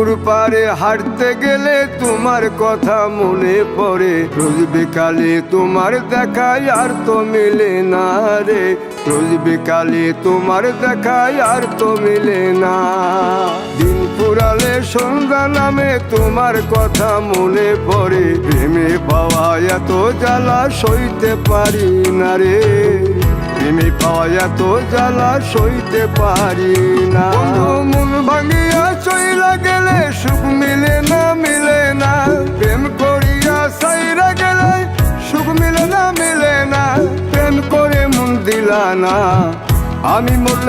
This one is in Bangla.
পুকুর পাড়ে হাঁটতে গেলে তোমার কথা মনে পড়ে, রোজ বিকালে তোমার দেখায় আর তো মিলে না রে, রোজ বিকালে তোমার দেখায় আর তো মিলে না। দিন ফুরালে সন্ধ্যা নামে তোমার কথা মনে পড়ে, প্রেমে পাওয়া এত জ্বালা সইতে পারি না রে, প্রেমে পাওয়া এত জ্বালা সইতে পারি না। মন ভাঙিয়া চইলা গেলে সুখ মিলে না, মিলে না, প্রেম করিয়া সাইরা গেলে সুখ মিলে না, মিলে না, প্রেম করে মন দিলা না। আমি